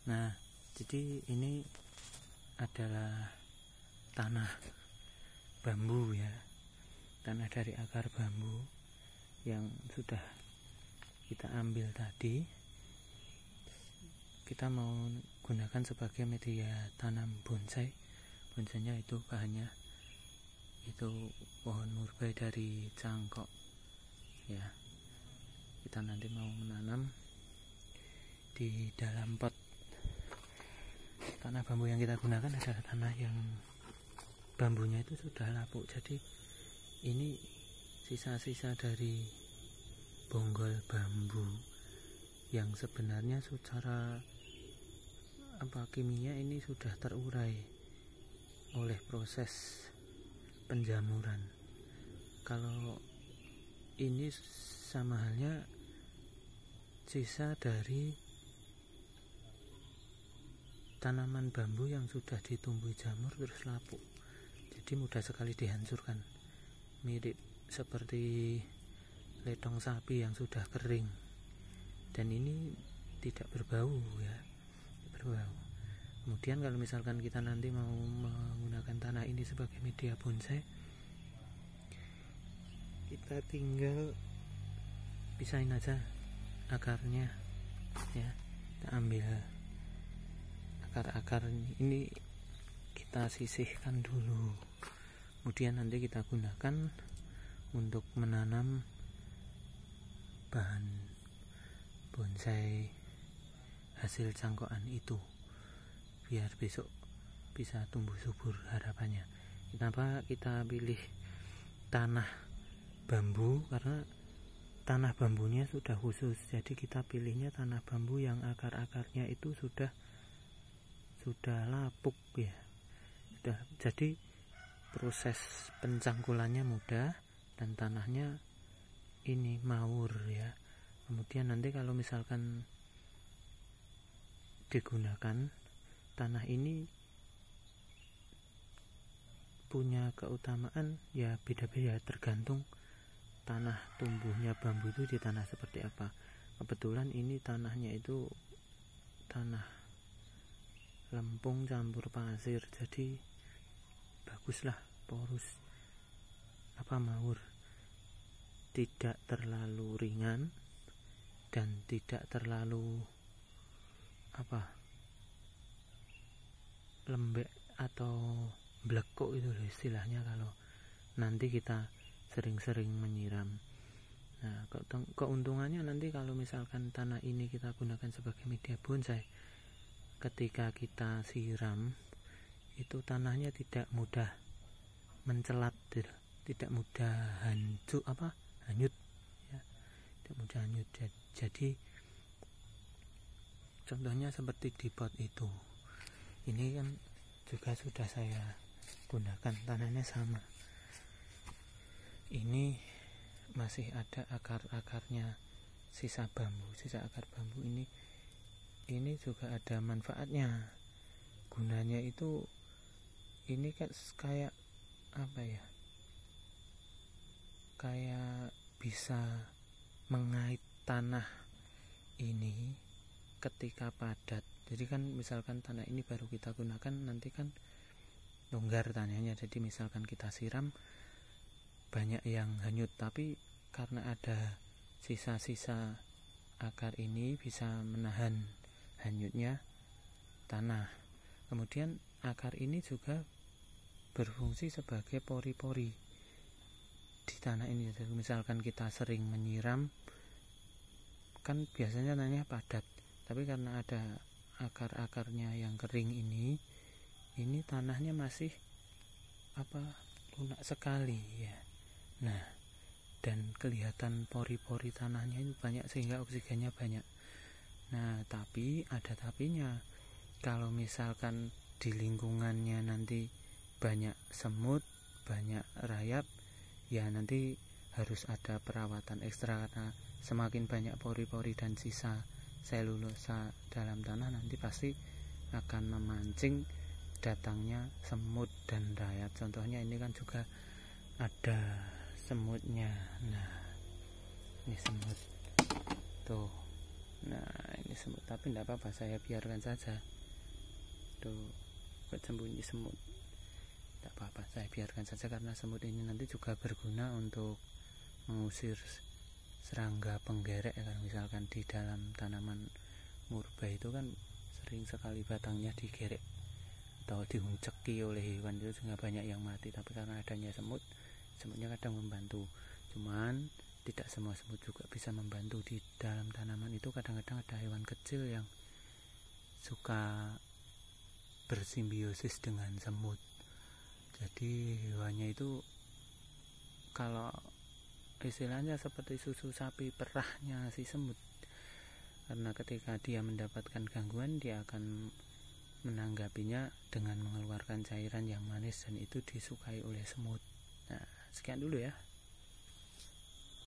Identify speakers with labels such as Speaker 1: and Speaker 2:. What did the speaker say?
Speaker 1: Nah, jadi ini adalah tanah bambu ya, tanah dari akar bambu yang sudah kita ambil tadi. Kita mau gunakan sebagai media tanam bonsai. Bonsainya itu bahannya itu pohon murbei dari cangkok ya. Kita nanti mau menanam di dalam pot. Tanah bambu yang kita gunakan adalah tanah yang bambunya itu sudah lapuk, jadi ini sisa-sisa dari bonggol bambu yang sebenarnya secara kimia ini sudah terurai oleh proses penjamuran. Kalau ini sama halnya sisa dari tanaman bambu yang sudah ditumbuhi jamur terus lapuk, jadi mudah sekali dihancurkan, mirip seperti letong sapi yang sudah kering. Dan ini tidak berbau ya, berbau. Kemudian kalau misalkan kita nanti mau menggunakan tanah ini sebagai media bonsai, kita tinggal pisahin aja akarnya ya. Kita ambil akar-akar ini, kita sisihkan dulu, kemudian nanti kita gunakan untuk menanam bahan bonsai hasil cangkokan itu, biar besok bisa tumbuh subur harapannya. Kenapa kita pilih tanah bambu? Karena tanah bambunya sudah khusus, jadi kita pilihnya tanah bambu yang akar-akarnya itu sudah lapuk ya, jadi proses pencangkulannya mudah dan tanahnya ini maur ya. Kemudian nanti kalau misalkan digunakan, tanah ini punya keutamaan ya beda-beda, tergantung tanah tumbuhnya bambu itu di tanah seperti apa. Kebetulan ini tanahnya itu tanah lempung campur pasir, jadi baguslah, porus, maur, tidak terlalu ringan dan tidak terlalu lembek atau blekuk itu istilahnya kalau nanti kita sering-sering menyiram. Nah, keuntungannya nanti kalau misalkan tanah ini kita gunakan sebagai media bonsai, ketika kita siram itu tanahnya tidak mudah mencelat, tidak mudah hanyut ya, tidak mudah hanyut. Jadi contohnya seperti di pot itu, ini kan juga sudah saya gunakan, tanahnya sama, ini masih ada akar-akarnya, sisa akar bambu ini juga ada manfaatnya. Gunanya itu ini kan kayak kayak bisa mengait tanah ini ketika padat. Jadi kan misalkan tanah ini baru kita gunakan, nanti kan longgar tanahnya, jadi misalkan kita siram banyak yang hanyut, tapi karena ada sisa-sisa akar ini bisa menahan hanyutnya tanah. Kemudian akar ini juga berfungsi sebagai pori-pori di tanah ini. Jadi misalkan kita sering menyiram, kan biasanya tanahnya padat, tapi karena ada akar-akarnya yang kering ini tanahnya masih lunak sekali ya. Nah, dan kelihatan pori-pori tanahnya ini banyak sehingga oksigennya banyak. Nah, tapi ada tapinya. Kalau misalkan di lingkungannya nanti banyak semut, banyak rayap, ya nanti harus ada perawatan ekstra, karena semakin banyak pori-pori dan sisa selulosa dalam tanah nanti pasti akan memancing datangnya semut dan rayap. Contohnya ini kan juga ada semutnya. Nah, ini semut tuh. Nah, ini semut, tapi tidak apa-apa, saya biarkan saja. Tuh, sembunyi semut, tidak apa-apa, saya biarkan saja, karena semut ini nanti juga berguna untuk mengusir serangga penggerek. Kalau misalkan di dalam tanaman murba itu kan sering sekali batangnya digerek atau dihunceki oleh hewan, itu juga banyak yang mati. Tapi karena adanya semutnya kadang membantu. Cuman tidak semua semut juga bisa membantu. Di dalam tanaman itu kadang-kadang ada hewan kecil yang suka bersimbiosis dengan semut. Jadi hewannya itu kalau istilahnya seperti susu sapi perahnya si semut, karena ketika dia mendapatkan gangguan, dia akan menanggapinya dengan mengeluarkan cairan yang manis, dan itu disukai oleh semut. Nah, sekian dulu ya.